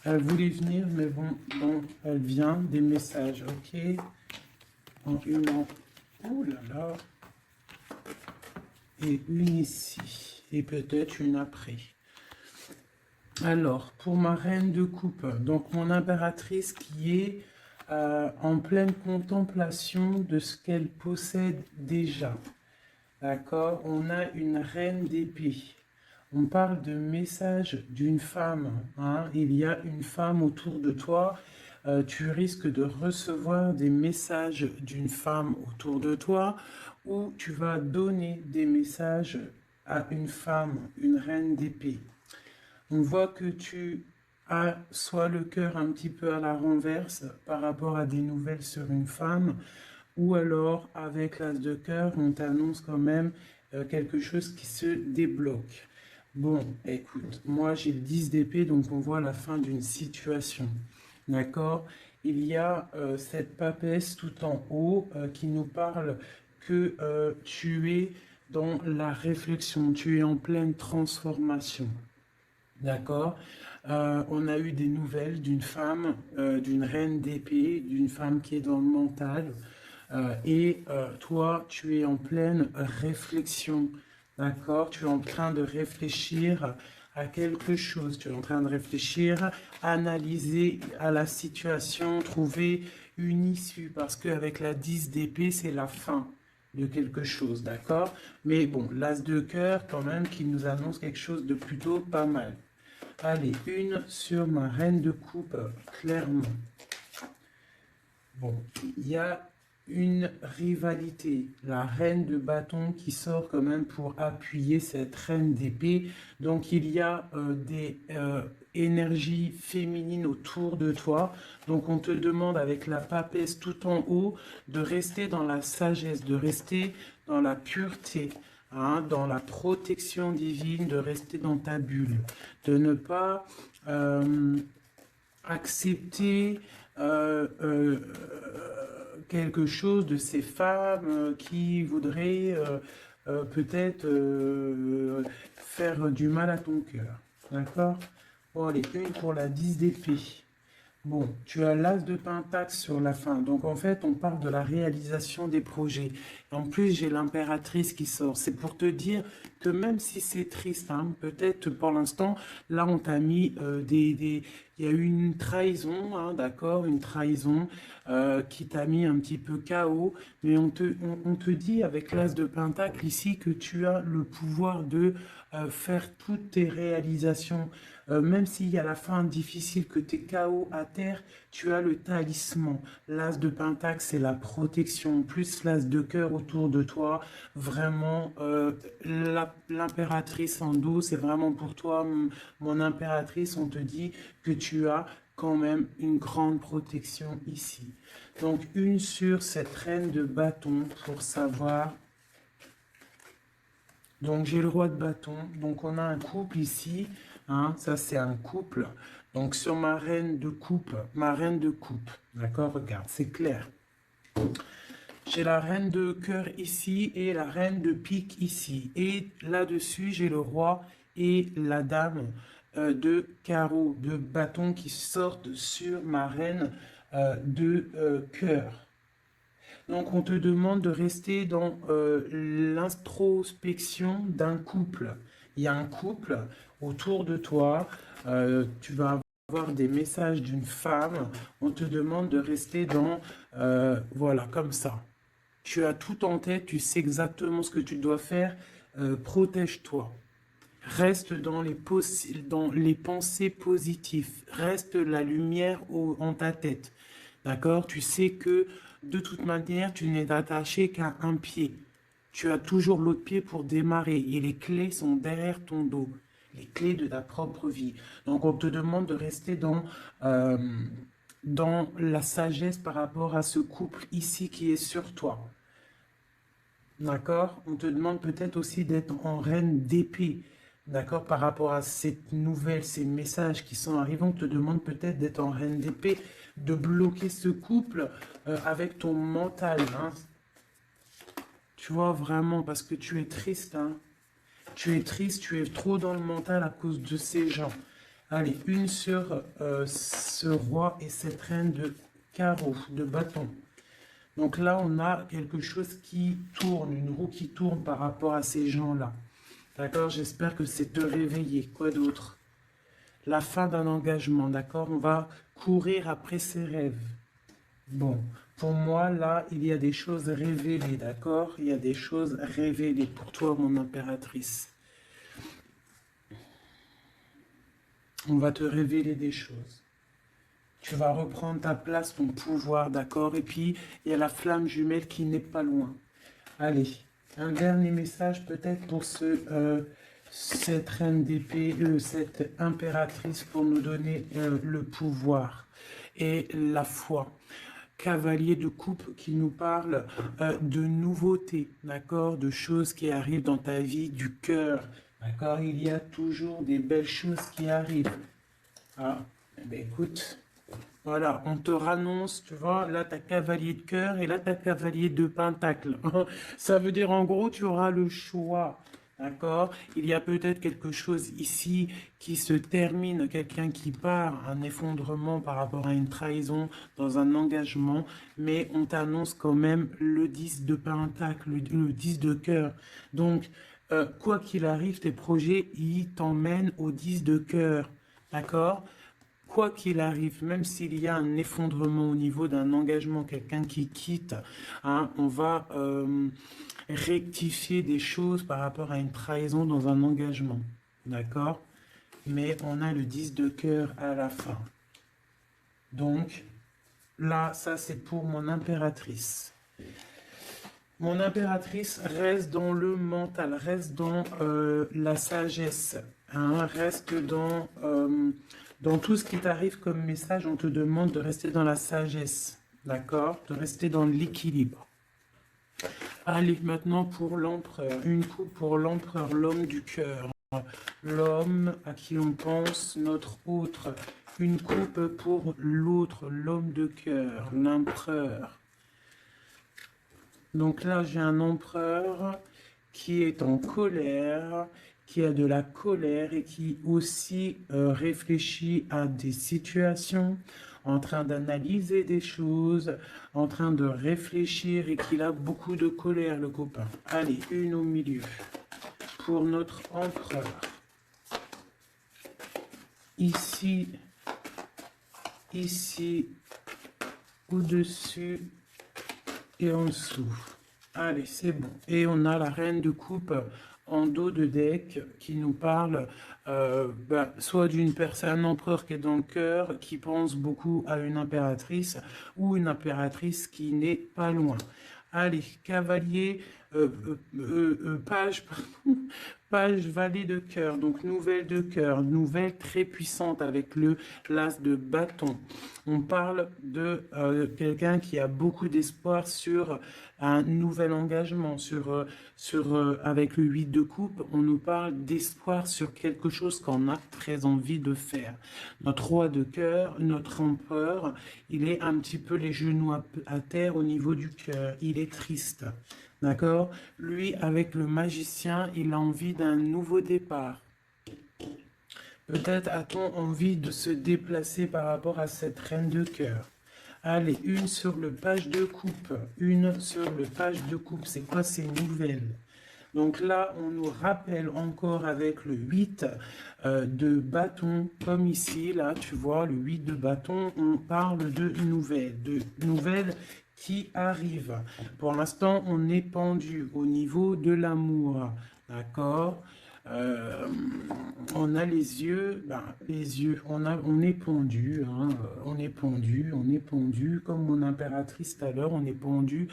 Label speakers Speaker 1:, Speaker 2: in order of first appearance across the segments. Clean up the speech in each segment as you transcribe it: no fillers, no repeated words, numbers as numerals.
Speaker 1: Elle voulait venir, mais bon, elle vient, des messages, ok. En une en... Oh là là. Et une ici. Et peut-être une après. Alors, pour ma reine de coupe, donc mon impératrice qui est en pleine contemplation de ce qu'elle possède déjà. D'accord? On a une reine d'épée. On parle de message d'une femme. Hein? Il y a une femme autour de toi. Tu risques de recevoir des messages d'une femme autour de toi ou tu vas donner des messages à une femme, une reine d'épée. On voit que tu as soit le cœur un petit peu à la renverse par rapport à des nouvelles sur une femme, ou alors avec l'as de cœur, on t'annonce quand même quelque chose qui se débloque. Bon, écoute, moi j'ai le 10 d'épée, donc on voit la fin d'une situation. D'accord? Il y a cette papesse tout en haut qui nous parle que tu es dans la réflexion, tu es en pleine transformation. D'accord. On a eu des nouvelles d'une femme, d'une reine d'épée, d'une femme qui est dans le mental. Et toi, tu es en pleine réflexion. D'accord. Tu es en train de réfléchir à quelque chose. Tu es en train de réfléchir, analyser à la situation, trouver une issue. Parce qu'avec la 10 d'épée, c'est la fin de quelque chose, d'accord? Mais bon, l'as de cœur quand même qui nous annonce quelque chose de plutôt pas mal. Allez, une sur ma reine de coupe, clairement. Bon, il y a une rivalité, la reine de bâton qui sort quand même pour appuyer cette reine d'épée. Donc il y a des énergies féminines autour de toi. Donc on te demande avec la papesse tout en haut de rester dans la sagesse, de rester dans la pureté. Hein, dans la protection divine, de rester dans ta bulle, de ne pas accepter quelque chose de ces femmes qui voudraient peut-être faire du mal à ton cœur. D'accord? Bon, allez, une pour la 10 d'épée. Bon, tu as l'as de pentacle sur la fin. Donc, en fait, on parle de la réalisation des projets. En plus, j'ai l'impératrice qui sort. C'est pour te dire que même si c'est triste, hein, peut-être pour l'instant, là, on t'a mis il y a eu une trahison, hein, d'accord, une trahison qui t'a mis un petit peu KO. Mais on te dit avec l'as de pentacle ici que tu as le pouvoir de faire toutes tes réalisations. Même s'il y a la fin difficile, que tu es KO à terre, tu as le talisman. L'as de pentacle, c'est la protection, plus l'as de cœur autour de toi. Vraiment, l'impératrice en dos, c'est vraiment pour toi, mon impératrice. On te dit que tu as quand même une grande protection ici. Donc, une sur cette reine de bâton pour savoir. Donc, j'ai le roi de bâton. Donc, on a un couple ici. Hein, ça, c'est un couple. Donc, sur ma reine de coupe, d'accord, regarde, c'est clair. J'ai la reine de cœur ici et la reine de pique ici. Et là-dessus, j'ai le roi et la dame de carreau, de bâton qui sortent sur ma reine de cœur. Donc, on te demande de rester dans l'introspection d'un couple. Il y a un couple autour de toi. Tu vas avoir des messages d'une femme. On te demande de rester dans, voilà, comme ça. Tu as tout en tête, tu sais exactement ce que tu dois faire. Protège-toi. Reste dans les pensées positives. Reste la lumière en ta tête. D'accord? Tu sais que de toute manière, tu n'es attaché qu'à un pied. Tu as toujours l'autre pied pour démarrer et les clés sont derrière ton dos. Les clés de ta propre vie. Donc, on te demande de rester dans la sagesse par rapport à ce couple ici qui est sur toi. D'accord? On te demande peut-être aussi d'être en reine d'épée. D'accord? Par rapport à cette nouvelle, ces messages qui sont arrivés, on te demande peut-être d'être en reine d'épée, de bloquer ce couple avec ton mental. Hein? Tu vois, vraiment, parce que tu es triste. Hein? Tu es triste, tu es trop dans le mental à cause de ces gens. Allez, une sur ce roi et cette reine de carreau, de bâton. Donc là, on a quelque chose qui tourne, une roue qui tourne par rapport à ces gens-là. D'accord? J'espère que c'est te réveiller. Quoi d'autre? La fin d'un engagement, d'accord? On va courir après ses rêves. Bon, pour moi, là, il y a des choses révélées, d'accord? Il y a des choses révélées pour toi, mon impératrice. On va te révéler des choses. Tu vas reprendre ta place, ton pouvoir, d'accord? Et puis, il y a la flamme jumelle qui n'est pas loin. Allez, un dernier message peut-être pour cette reine d'épée, cette impératrice pour nous donner le pouvoir et la foi. Cavalier de coupe qui nous parle de nouveautés, d'accord, de choses qui arrivent dans ta vie, du cœur, d'accord, il y a toujours des belles choses qui arrivent. Ah, eh bien, écoute, voilà, on te rannonce, tu vois, là tu as cavalier de cœur et là tu as cavalier de pentacle. Ça veut dire en gros, tu auras le choix. D'accord? Il y a peut-être quelque chose ici qui se termine, quelqu'un qui part, un effondrement par rapport à une trahison dans un engagement, mais on t'annonce quand même le 10 de pentacle, le 10 de cœur. Donc, quoi qu'il arrive, tes projets, ils t'emmènent au 10 de cœur. D'accord? Quoi qu'il arrive, même s'il y a un effondrement au niveau d'un engagement, quelqu'un qui quitte, hein, on va rectifier des choses par rapport à une trahison dans un engagement. D'accord? Mais on a le 10 de cœur à la fin. Donc, là, ça c'est pour mon impératrice. Mon impératrice reste dans le mental, reste dans la sagesse, hein, reste dans tout ce qui t'arrive comme message. On te demande de rester dans la sagesse, d'accord? De rester dans l'équilibre. Allez, maintenant pour l'empereur, une coupe pour l'empereur, l'homme du cœur, l'homme à qui on pense, notre autre, une coupe pour l'autre, l'homme de cœur, l'empereur. Donc là, j'ai un empereur qui est en colère, qui a de la colère et qui aussi réfléchit à des situations, en train d'analyser des choses, en train de réfléchir et qu'il a beaucoup de colère, le copain. Allez, une au milieu pour notre empereur. Ici, au-dessus et en dessous. Allez, c'est bon. Et on a la reine de coupe en dos de deck qui nous parle soit d'une personne, un empereur qui est dans le cœur, qui pense beaucoup à une impératrice, ou une impératrice qui n'est pas loin. Allez, cavalier, page, page valet de cœur, donc nouvelle de cœur, nouvelle très puissante avec le l'as de bâton. On parle de quelqu'un qui a beaucoup d'espoir sur un nouvel engagement, avec le 8 de coupe, on nous parle d'espoir sur quelque chose qu'on a très envie de faire. Notre roi de cœur, notre empereur, il est un petit peu les genoux à terre au niveau du cœur, il est triste. D'accord? Lui, avec le magicien, il a envie d'un nouveau départ. Peut-être a-t-on envie de se déplacer par rapport à cette reine de cœur. Allez, une sur le page de coupe. Une sur le page de coupe. C'est quoi ces nouvelles? Donc là, on nous rappelle encore avec le 8 de bâton, comme ici, là, tu vois, le 8 de bâton, on parle de nouvelles qui arrivent. Pour l'instant, on est pendu au niveau de l'amour, d'accord? On a les yeux, on est pendu, hein, on est pendu, comme mon impératrice tout à l'heure, on est pendu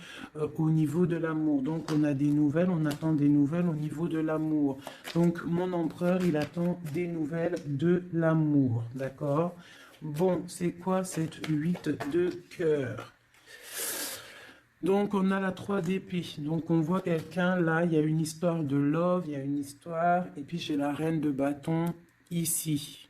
Speaker 1: au niveau de l'amour. Donc on a des nouvelles, on attend des nouvelles au niveau de l'amour. Donc mon empereur, il attend des nouvelles de l'amour, d'accord? Bon, c'est quoi cette 8 de cœur? Donc, on a la 3 d'épée. Donc, on voit quelqu'un, là, il y a une histoire de love, il y a une histoire. Et puis, j'ai la reine de bâton ici.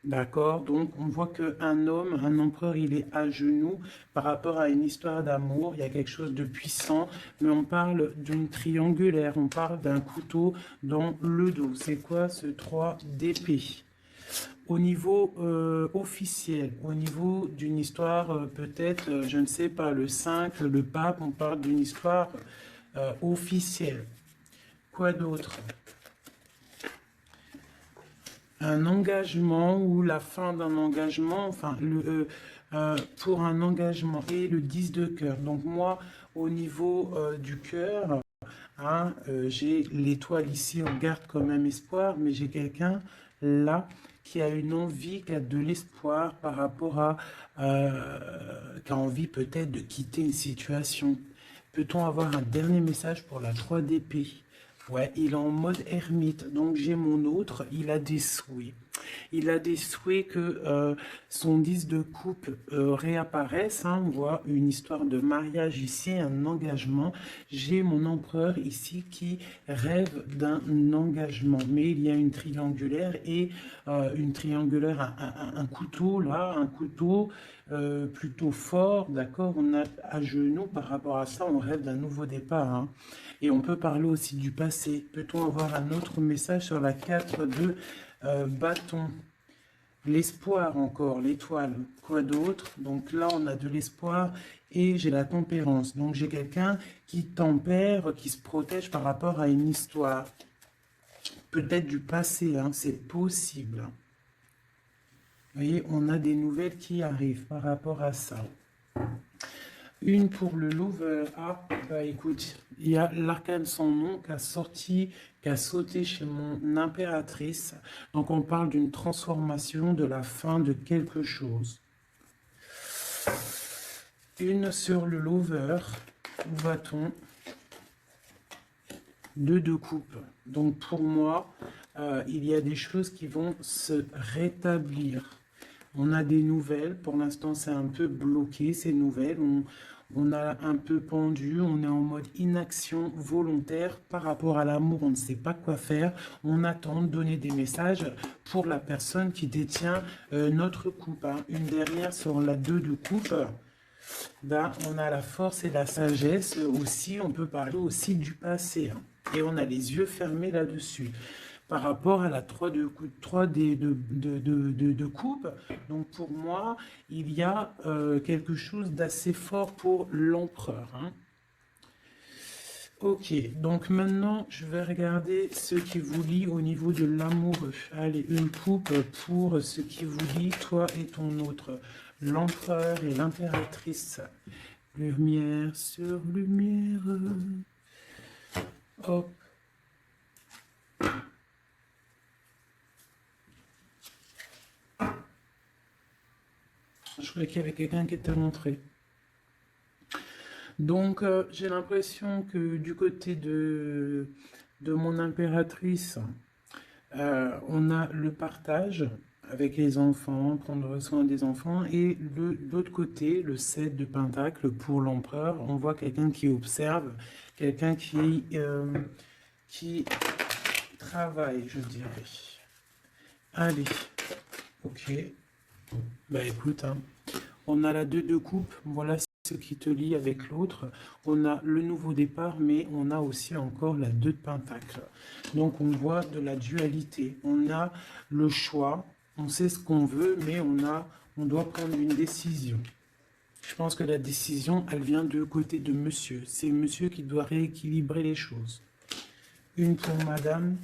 Speaker 1: D'accord? Donc, on voit qu'un homme, un empereur, il est à genoux par rapport à une histoire d'amour. Il y a quelque chose de puissant, mais on parle d'une triangulaire. On parle d'un couteau dans le dos. C'est quoi ce 3 d'épée? Au niveau officiel, au niveau d'une histoire, peut-être, je ne sais pas, le 5, le pape, on parle d'une histoire officielle. Quoi d'autre? Un engagement ou la fin d'un engagement, enfin, pour un engagement et le 10 de cœur. Donc moi, au niveau du cœur, hein, j'ai l'étoile ici, on garde quand même espoir, mais j'ai quelqu'un là qui a une envie, qui a de l'espoir par rapport à, qui a envie peut-être de quitter une situation. Peut-on avoir un dernier message pour la 3 d'épée? Ouais, il est en mode ermite, donc j'ai mon autre, il a des souhaits. Il a des souhaits que son 10 de coupe réapparaisse. Hein. On voit une histoire de mariage ici, un engagement. J'ai mon empereur ici qui rêve d'un engagement. Mais il y a une triangulaire et une triangulaire, un couteau là, un couteau plutôt fort, d'accord? On a à genoux par rapport à ça, on rêve d'un nouveau départ. Hein. Et on peut parler aussi du passé. Peut-on avoir un autre message sur la 4 de bâton? L'espoir encore, l'étoile. Quoi d'autre? Donc là, on a de l'espoir et j'ai la tempérance. Donc j'ai quelqu'un qui tempère, qui se protège par rapport à une histoire. Peut-être du passé, hein, c'est possible. Vous voyez, on a des nouvelles qui arrivent par rapport à ça. Une pour le lover. Ah, bah écoute, il y a l'arcane sans nom qui a sorti, qui a sauté chez mon impératrice. Donc on parle d'une transformation, de la fin de quelque chose. Une sur le lover. Où va-t-on? Deux de coupe. Donc pour moi, il y a des choses qui vont se rétablir. On a des nouvelles. Pour l'instant, c'est un peu bloqué, ces nouvelles. On a un peu pendu. On est en mode inaction volontaire par rapport à l'amour. On ne sait pas quoi faire. On attend de donner des messages pour la personne qui détient notre coupe. Hein. Une dernière sur la 2 de coupe. Ben, on a la force et la sagesse aussi. On peut parler aussi du passé. Hein. Et on a les yeux fermés là-dessus par rapport à la 3 de coupe. Donc pour moi, il y a quelque chose d'assez fort pour l'empereur. Hein. Ok, donc maintenant, je vais regarder ce qui vous lie au niveau de l'amoureux. Allez, une coupe pour ce qui vous lie, toi et ton autre. L'empereur et l'impératrice. Lumière sur lumière. Hop. Je croyais qu'il y avait quelqu'un qui était rentré. Donc, j'ai l'impression que du côté de mon impératrice, on a le partage avec les enfants, prendre soin des enfants, et de l'autre côté, le 7 de Pentacle pour l'empereur, on voit quelqu'un qui observe, quelqu'un qui travaille, je dirais. Allez, ok. Bah écoute, hein. On a la 2 de coupe, voilà ce qui te lie avec l'autre. On a le nouveau départ, mais on a aussi encore la 2 de pentacle. Donc on voit de la dualité. On a le choix, on sait ce qu'on veut, mais on doit prendre une décision. Je pense que la décision, elle vient de côté de monsieur. C'est monsieur qui doit rééquilibrer les choses. Une pour madame.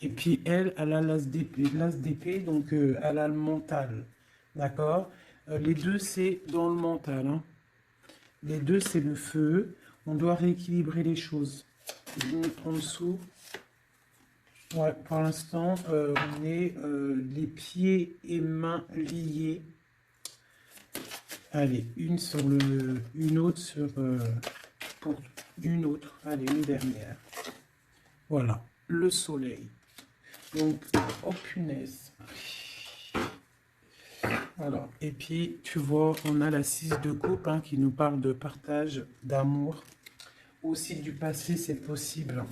Speaker 1: Et puis elle a l'as d'épée, donc elle a le mental. D'accord? Les deux, c'est dans le mental. Hein. Les deux, c'est le feu. On doit rééquilibrer les choses. En dessous. Ouais, pour l'instant, on est les pieds et mains liés. Allez, une autre sur pour une autre. Allez, une dernière. Voilà, le soleil. Donc, oh punaise. Alors, et puis, tu vois, on a la 6 de coupe hein, qui nous parle de partage, d'amour. Aussi du passé, c'est possible.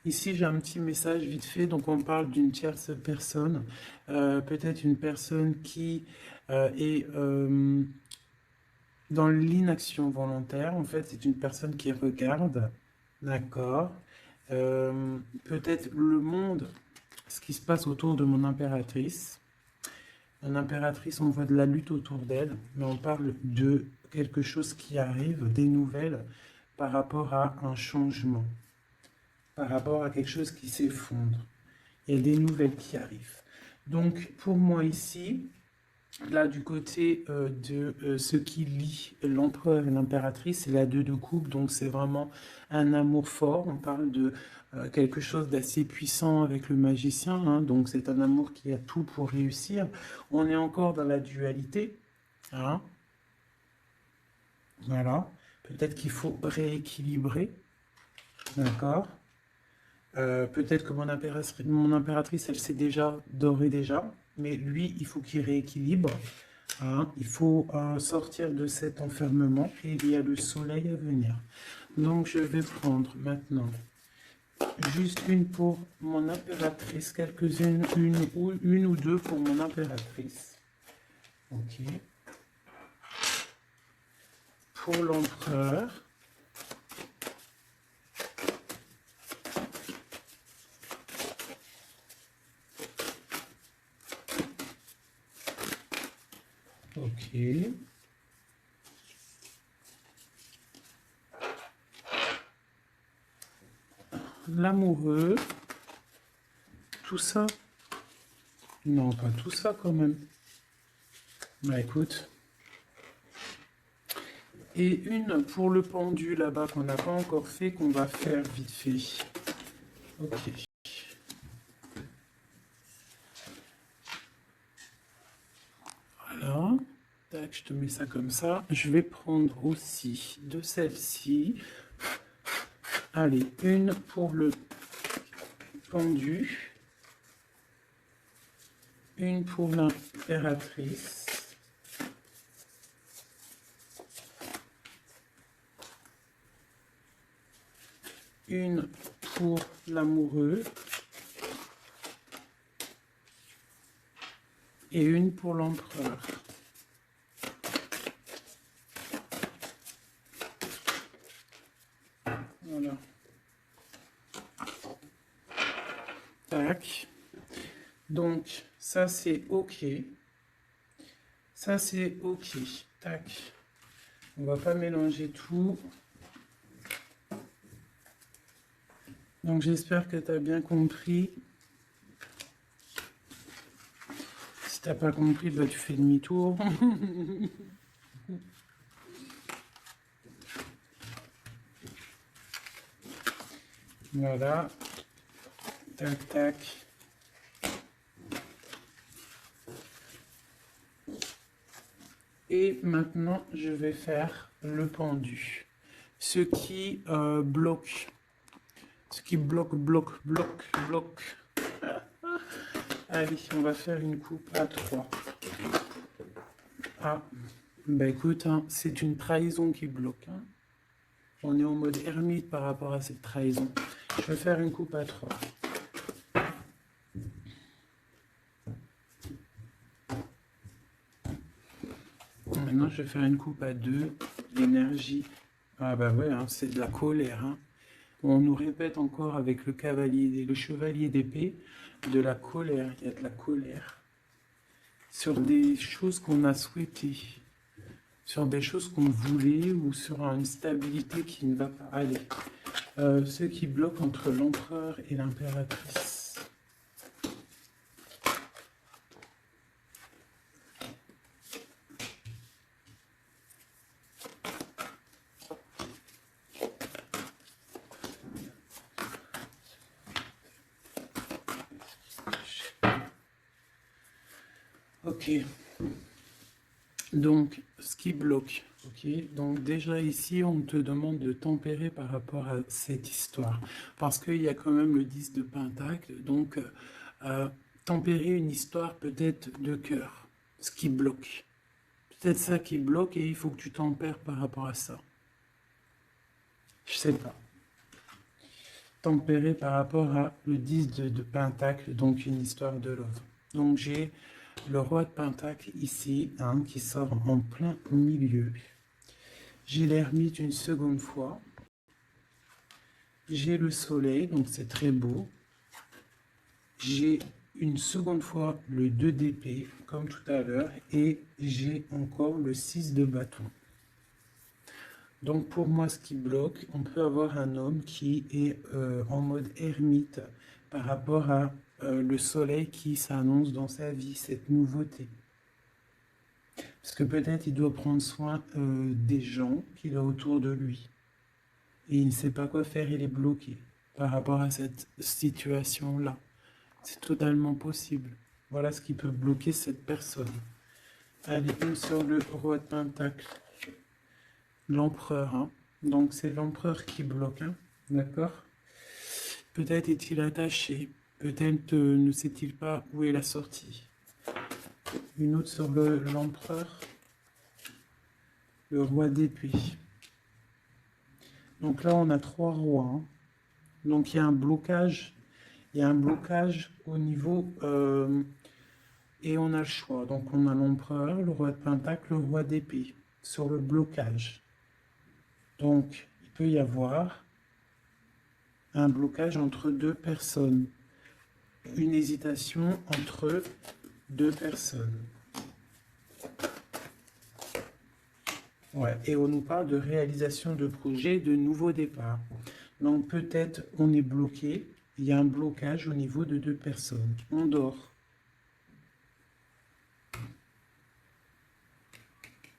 Speaker 1: Ici, j'ai un petit message vite fait. Donc, on parle d'une tierce personne. Peut-être une personne qui est dans l'inaction volontaire. En fait, c'est une personne qui regarde. D'accord. peut-être le monde, ce qui se passe autour de mon impératrice. Mon impératrice, on voit de la lutte autour d'elle, mais on parle de quelque chose qui arrive, des nouvelles par rapport à un changement, par rapport à quelque chose qui s'effondre. Il y a des nouvelles qui arrivent. Donc, pour moi ici, là, du côté de ce qui lie l'empereur et l'impératrice, c'est la deux de coupe, donc c'est vraiment un amour fort. On parle de quelque chose d'assez puissant avec le magicien, hein, donc c'est un amour qui a tout pour réussir. On est encore dans la dualité, hein, voilà. Peut-être qu'il faut rééquilibrer, d'accord. Peut-être que mon impératrice, elle sait déjà, dorée déjà, mais lui, il faut qu'il rééquilibre. Hein, il faut sortir de cet enfermement et il y a le soleil à venir. Donc je vais prendre maintenant juste une pour mon impératrice, quelques-unes, une ou deux pour mon impératrice. Ok. Pour l'empereur. Ok. L'amoureux. Tout ça. Non, pas tout ça quand même. Bah écoute. Et une pour le pendu là-bas qu'on n'a pas encore fait, qu'on va faire vite fait. Ok. Voilà. Tac, je te mets ça comme ça. Je vais prendre aussi de celle-ci. Allez, une pour le pendu. Une pour l'impératrice. Une pour l'amoureux. Et une pour l'empereur. Voilà. Tac. Donc, ça c'est OK. Ça c'est OK. Tac. On va pas mélanger tout. Donc, j'espère que tu as bien compris. Si tu n'as pas compris, bah, tu fais demi-tour. Voilà. Tac, tac. Et maintenant, je vais faire le pendu. Ce qui bloque. Ce qui bloque. Allez, on va faire une coupe à 3. Ah, bah écoute, hein, c'est une trahison qui bloque. Hein. On est en mode ermite par rapport à cette trahison. Je vais faire une coupe à 3. Maintenant, je vais faire une coupe à 2. L'énergie. Ah bah ouais, hein, c'est de la colère. Hein. On nous répète encore avec le cavalier, le chevalier d'épée, de la colère. Il y a de la colère. Sur des choses qu'on a souhaitées. Sur des choses qu'on voulait ou sur une stabilité qui ne va pas aller. Ce qui bloque entre l'empereur et l'impératrice. Ok. Donc, ce qui bloque. Ok. Donc, déjà ici, on te demande de tempérer par rapport à cette histoire. Parce qu'il y a quand même le 10 de Pentacle. Donc, tempérer une histoire peut-être de cœur. Ce qui bloque. Peut-être ça qui bloque et il faut que tu tempères par rapport à ça. Je sais pas. Tempérer par rapport à le 10 de Pentacle, donc une histoire de love. Donc, j'ai le roi de Pentacle ici, hein, qui sort en plein milieu. J'ai l'ermite une seconde fois. j'ai le soleil, donc c'est très beau. J'ai une seconde fois le 2 d'épée, comme tout à l'heure, et j'ai encore le 6 de bâton. Donc pour moi, ce qui bloque, on peut avoir un homme qui est en mode ermite par rapport à le soleil qui s'annonce dans sa vie, cette nouveauté. Parce que peut-être il doit prendre soin des gens qu'il a autour de lui. Et il ne sait pas quoi faire, il est bloqué par rapport à cette situation-là. C'est totalement possible. Voilà ce qui peut bloquer cette personne. Allez, une sur le roi de Pentacle. L'empereur, hein. Donc c'est l'empereur qui bloque, hein. D'accord? Peut-être est-il attaché. Peut-être ne sait-il pas où est la sortie. Une autre sur l'empereur. Le roi d'épée. Donc là, on a 3 rois, hein. Donc il y a un blocage. Il y a un blocage au niveau... et on a le choix. Donc on a l'empereur, le roi de Pentacle, le roi d'épée. Sur le blocage. Donc il peut y avoir un blocage entre 2 personnes. Une hésitation entre 2 personnes. Ouais, et on nous parle de réalisation de projets, de nouveaux départs. Donc peut-être on est bloqué, il y a un blocage au niveau de 2 personnes. On dort.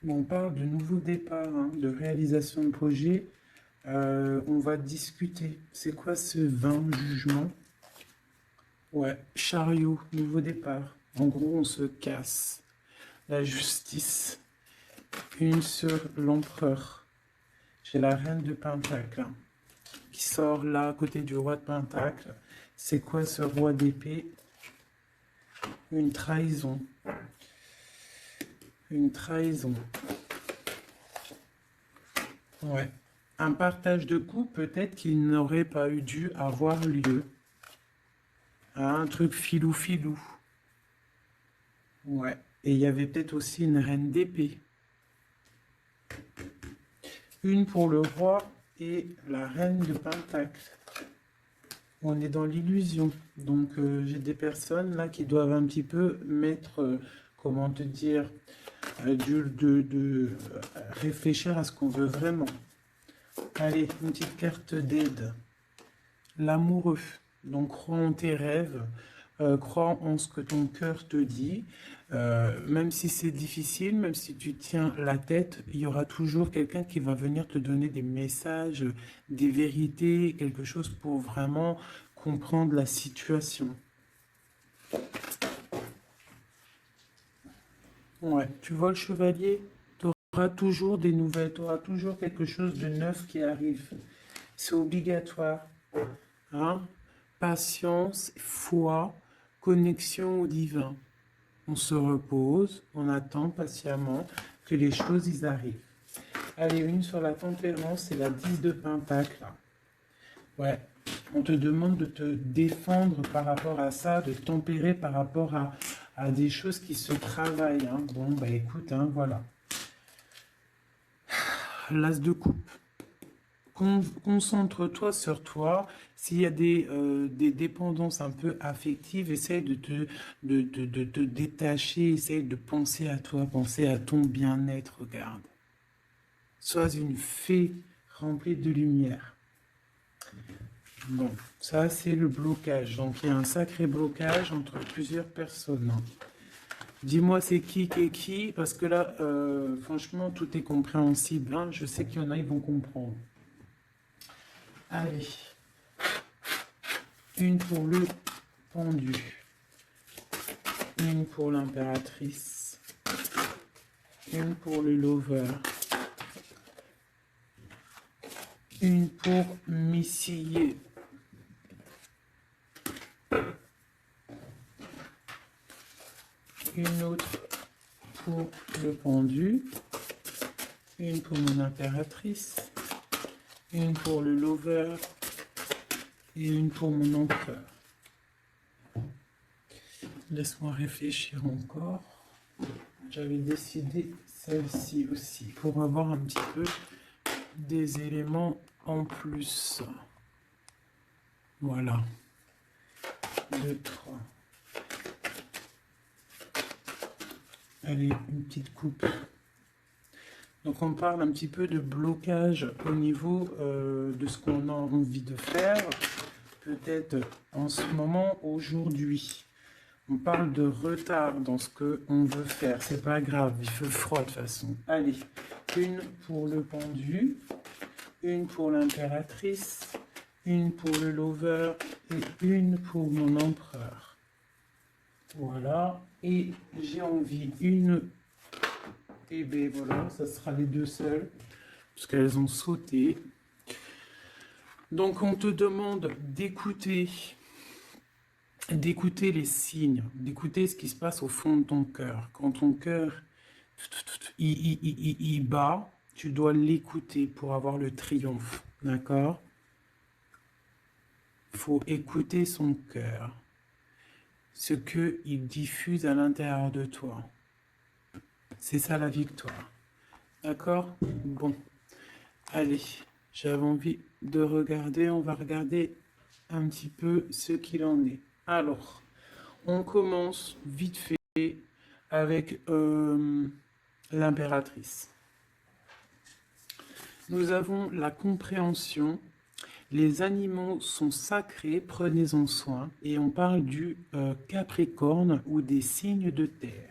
Speaker 1: Bon, on parle de nouveaux départs, hein, de réalisation de projets. On va discuter. C'est quoi ce 20 jugement? Ouais, chariot, nouveau départ. En gros, on se casse. La justice. Une sur l'empereur. J'ai la reine de Pentacle hein, qui sort là à côté du roi de Pentacle. C'est quoi ce roi d'épée? Une trahison. Une trahison. Ouais. Un partage de coups, peut-être qu'il n'aurait pas eu dû avoir lieu. Un truc filou-filou. Ouais. Et il y avait peut-être aussi une reine d'épée. Une pour le roi et la reine de Pentacle. On est dans l'illusion. Donc j'ai des personnes là qui doivent un petit peu mettre, comment te dire, réfléchir à ce qu'on veut vraiment. Allez, une petite carte d'aide. L'amoureux. Donc crois en tes rêves, crois en ce que ton cœur te dit. Même si c'est difficile, même si tu tiens la tête, il y aura toujours quelqu'un qui va venir te donner des messages, des vérités, quelque chose pour vraiment comprendre la situation. Ouais, tu vois le chevalier, tu auras toujours des nouvelles, tu auras toujours quelque chose de neuf qui arrive. C'est obligatoire. Hein? Patience, foi, connexion au divin. On se repose, on attend patiemment que les choses y arrivent. Allez, une sur la tempérance, c'est la 10 de Pentacle. Ouais, on te demande de te défendre par rapport à ça, de tempérer par rapport à des choses qui se travaillent. Hein. Bon, bah écoute, hein, voilà. L'as de coupe. Concentre-toi sur toi. S'il y a des dépendances un peu affectives, essaye de te détacher, essaye de penser à toi, penser à ton bien-être, regarde. Sois une fée remplie de lumière. Bon, ça c'est le blocage. Donc il y a un sacré blocage entre plusieurs personnes. Dis-moi c'est qui, parce que là, franchement, tout est compréhensible. Hein. Je sais qu'il y en a, ils vont comprendre. Allez, une pour le pendu, une pour l'impératrice, une pour le lover, une pour Missy, une autre pour le pendu, une pour mon impératrice, une pour le lover et une pour mon empereur. Laisse-moi réfléchir encore. J'avais décidé celle-ci aussi pour avoir un petit peu des éléments en plus. Voilà. 2, 3. Allez, une petite coupe. Donc on parle un petit peu de blocage au niveau de ce qu'on a envie de faire, peut-être en ce moment, aujourd'hui. On parle de retard dans ce qu'on veut faire, c'est pas grave, il fait froid de toute façon. Allez, une pour le pendu, une pour l'impératrice, une pour le lover et une pour mon empereur. Voilà, et j'ai envie une... Et bien voilà, ça sera les deux seules, parce qu'elles ont sauté. Donc on te demande d'écouter les signes, d'écouter ce qui se passe au fond de ton cœur. Quand ton cœur il bat, tu dois l'écouter pour avoir le triomphe, d'accord? Il faut écouter son cœur, ce qu'il diffuse à l'intérieur de toi. C'est ça la victoire, d'accord? Bon, allez, j'avais envie de regarder, on va regarder un petit peu ce qu'il en est. Alors, on commence vite fait avec l'impératrice. Nous avons la compréhension. Les animaux sont sacrés, prenez-en soin. Et on parle du Capricorne ou des signes de terre.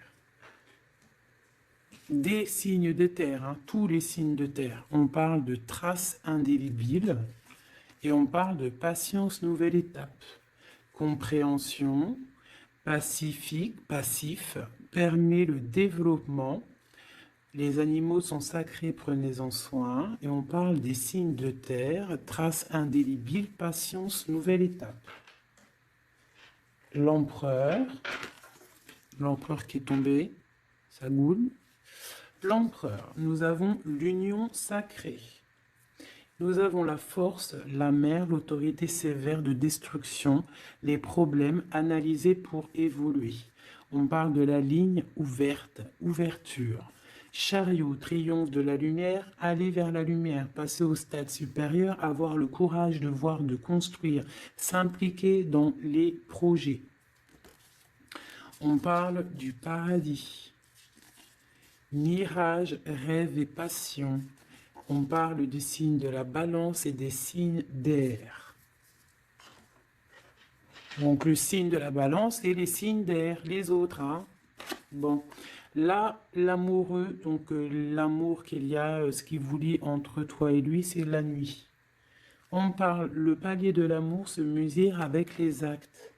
Speaker 1: Des signes de terre, hein, tous les signes de terre. On parle de traces indélébiles et on parle de patience, nouvelle étape. Compréhension, passif, permet le développement. Les animaux sont sacrés, prenez-en soin. Et on parle des signes de terre, traces indélébiles, patience, nouvelle étape. L'empereur qui est tombé, ça goule. L'empereur, nous avons l'union sacrée. Nous avons la force, la mer, l'autorité sévère de destruction, les problèmes analysés pour évoluer. On parle de la ligne ouverte, ouverture. Chariot, triomphe de la lumière, aller vers la lumière, passer au stade supérieur, avoir le courage de voir, de construire, s'impliquer dans les projets. On parle du paradis. Mirage, rêve et passion. On parle des signes de la balance et des signes d'air. Donc le signe de la balance et les signes d'air, les autres. Hein. Bon, là, l'amoureux, donc l'amour qu'il y a, ce qui vous lie entre toi et lui, c'est la nuit. On parle, le palier de l'amour se mesure avec les actes.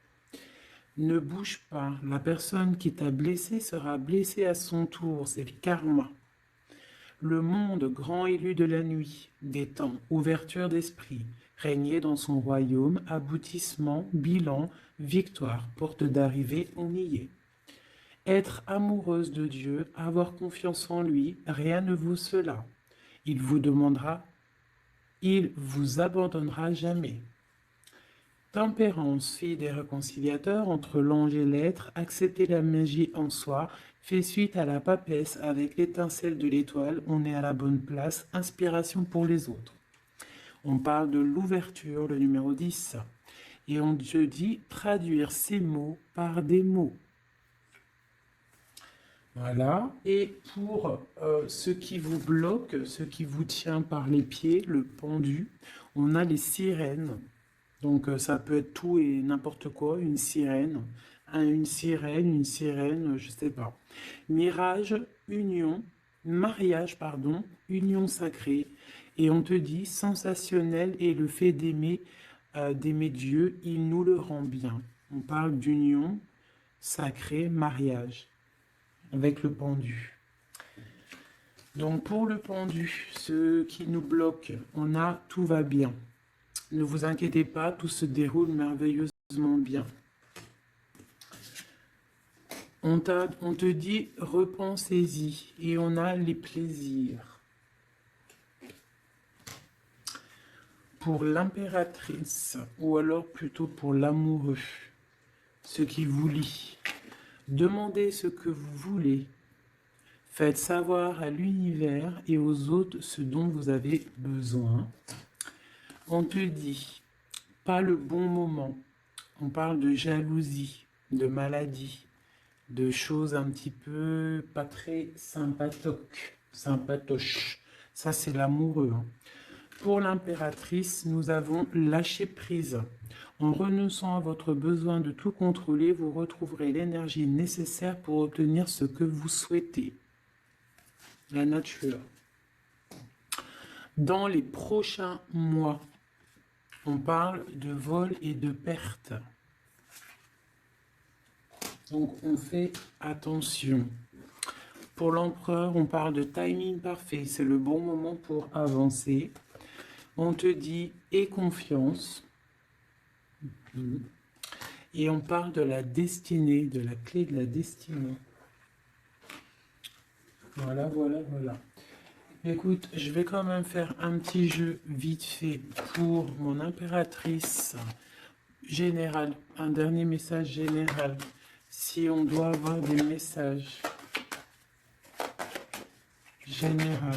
Speaker 1: Ne bouge pas. La personne qui t'a blessé sera blessée à son tour. C'est le karma. Le monde grand élu de la nuit, des temps, ouverture d'esprit, régner dans son royaume, aboutissement, bilan, victoire, porte d'arrivée, on y est. Être amoureuse de Dieu, avoir confiance en lui, rien ne vaut cela. Il vous abandonnera jamais. Tempérance, fille des réconciliateurs entre l'ange et l'être, accepter la magie en soi, fait suite à la papesse avec l'étincelle de l'étoile, on est à la bonne place, inspiration pour les autres. On parle de l'ouverture, le numéro 10, et on te dit traduire ces mots par des mots. Voilà, et pour ce qui vous bloque, ce qui vous tient par les pieds, le pendu, on a les sirènes. Donc ça peut être tout et n'importe quoi, une sirène, je sais pas. Mirage, mariage, union sacrée. Et on te dit sensationnel et le fait d'aimer Dieu, il nous le rend bien. On parle d'union sacrée, mariage, avec le pendu. Donc pour le pendu, ce qui nous bloque, on a tout va bien. Ne vous inquiétez pas, tout se déroule merveilleusement bien. On te dit, repensez-y, et on a les plaisirs. Pour l'impératrice, ou alors plutôt pour l'amoureux, ce qui vous lie. Demandez ce que vous voulez. Faites savoir à l'univers et aux autres ce dont vous avez besoin. On te dit, pas le bon moment. On parle de jalousie, de maladie, de choses un petit peu pas très sympatoches. Ça, c'est l'amoureux, hein. Pour l'impératrice, nous avons lâché prise. En renonçant à votre besoin de tout contrôler, vous retrouverez l'énergie nécessaire pour obtenir ce que vous souhaitez. La nature. Dans les prochains mois, on parle de vol et de perte. Donc, on fait attention. Pour l'empereur, on parle de timing parfait. C'est le bon moment pour avancer. On te dit « aie confiance ». Et on parle de la destinée, de la clé de la destinée. Voilà, voilà, voilà. Écoute, je vais quand même faire un petit jeu vite fait pour mon impératrice générale. Un dernier message général. Si on doit avoir des messages généraux.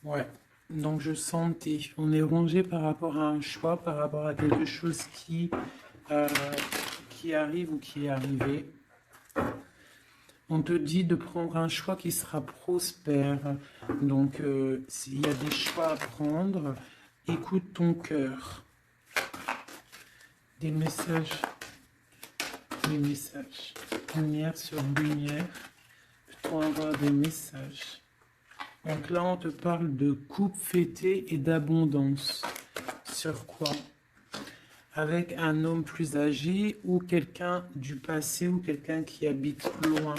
Speaker 1: Ouais. Donc je sentais, on est rongé par rapport à un choix, par rapport à quelque chose qui arrive ou qui est arrivé. On te dit de prendre un choix qui sera prospère. Donc s'il y a des choix à prendre, écoute ton cœur. Des messages. Lumière sur lumière. Peut-on avoir des messages? Donc là, on te parle de couple fêté et d'abondance. Sur quoi? Avec un homme plus âgé ou quelqu'un du passé ou quelqu'un qui habite loin.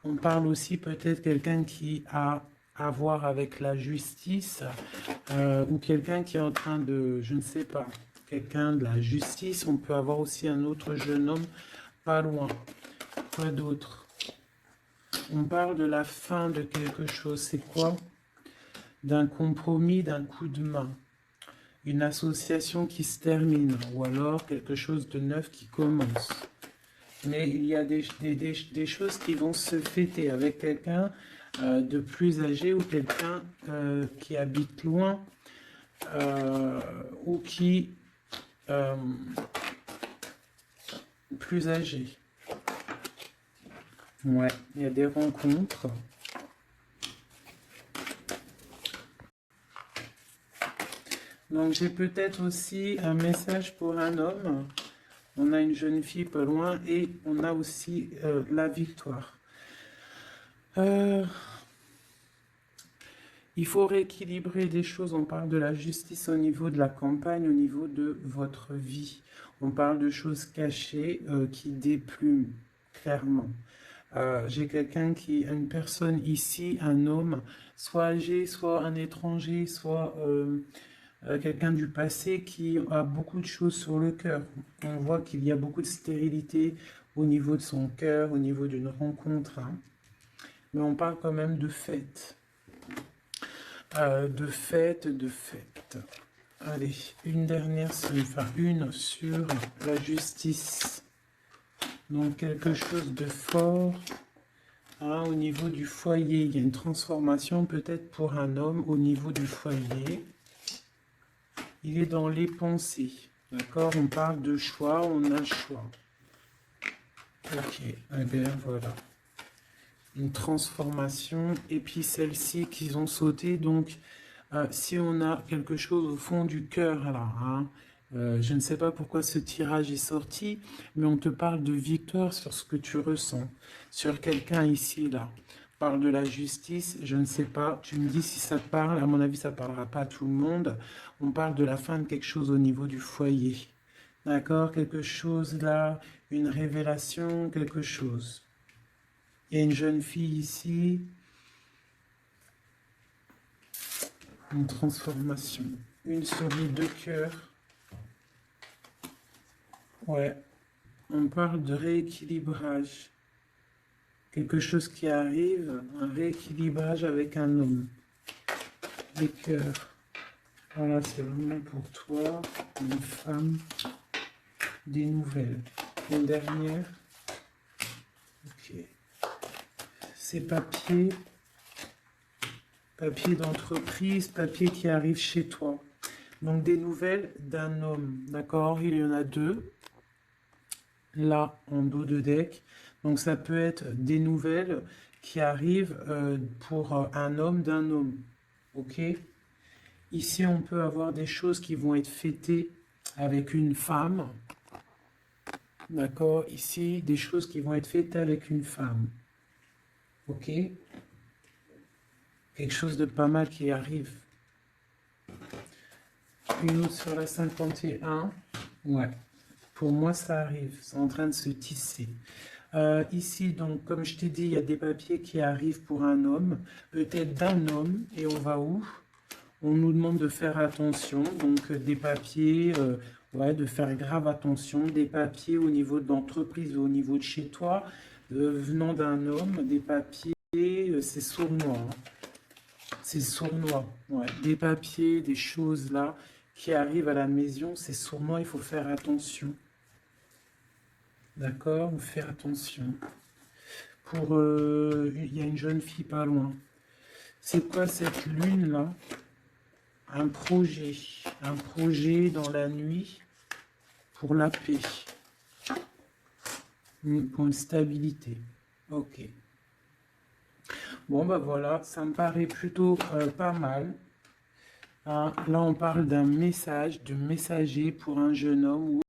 Speaker 1: On parle aussi peut-être quelqu'un qui a à voir avec la justice ou quelqu'un qui est en train de, je ne sais pas, quelqu'un de la justice. On peut avoir aussi un autre jeune homme pas loin. Quoi d'autre? On parle de la fin de quelque chose. C'est quoi? D'un compromis, d'un coup de main. Une association qui se termine. Ou alors quelque chose de neuf qui commence. Mais il y a des choses qui vont se fêter avec quelqu'un de plus âgé ou quelqu'un qui habite loin ou qui plus âgé. Ouais, il y a des rencontres. Donc j'ai peut-être aussi un message pour un homme. On a une jeune fille pas loin et on a aussi la victoire. Il faut rééquilibrer des choses. On parle de la justice au niveau de la campagne, au niveau de votre vie. On parle de choses cachées qui déplument clairement. J'ai quelqu'un une personne ici, un homme, soit âgé, soit un étranger, soit quelqu'un du passé qui a beaucoup de choses sur le cœur. On voit qu'il y a beaucoup de stérilité au niveau de son cœur, au niveau d'une rencontre. Hein. Mais on parle quand même de fête. De fête. Allez, une dernière, une sur la justice. Donc quelque chose de fort au niveau du foyer. Il y a une transformation peut-être pour un homme au niveau du foyer. Il est dans les pensées. D'accord? On parle de choix, on a le choix. Ok, eh bien voilà. Une transformation. Et puis celle-ci qu'ils ont sauté. Donc si on a quelque chose au fond du cœur là, hein, je ne sais pas pourquoi ce tirage est sorti, mais on te parle de victoire sur ce que tu ressens, sur quelqu'un ici, là. On parle de la justice, je ne sais pas, tu me dis si ça te parle, à mon avis ça ne parlera pas à tout le monde. On parle de la fin de quelque chose au niveau du foyer. D'accord? Quelque chose là, une révélation, quelque chose. Il y a une jeune fille ici. Une transformation. Une souris de cœur. Ouais. On parle de rééquilibrage. Quelque chose qui arrive, un rééquilibrage avec un homme. Les cœurs. Voilà, c'est vraiment pour toi, une femme, des nouvelles. Une dernière. Ok. Ces papiers. Papier d'entreprise, papier qui arrive chez toi. Donc, des nouvelles d'un homme, d'accord? Il y en a deux, là, en dos de deck. Donc, ça peut être des nouvelles qui arrivent pour un homme d'un homme, ok? Ici, on peut avoir des choses qui vont être fêtées avec une femme, d'accord? Ici, des choses qui vont être fêtées avec une femme, ok? Quelque chose de pas mal qui arrive. Une autre sur la 51. Ouais. Pour moi, ça arrive. C'est en train de se tisser. Ici, donc, comme je t'ai dit, il y a des papiers qui arrivent pour un homme, peut-être d'un homme, et on va où? On nous demande de faire attention, donc des papiers, ouais, de faire grave attention, des papiers au niveau de l'entreprise ou au niveau de chez toi, venant d'un homme, des papiers, c'est sournois, hein. C'est sournois, ouais. Des papiers, des choses là qui arrivent à la maison, c'est sournois, il faut faire attention. D'accord? Vous faire attention. Pour, il y a une jeune fille pas loin. C'est quoi cette lune là? Un projet dans la nuit pour la paix, pour une stabilité. Ok. Bon bah voilà, ça me paraît plutôt pas mal. Hein. Là on parle d'un message, de messager pour un jeune homme ou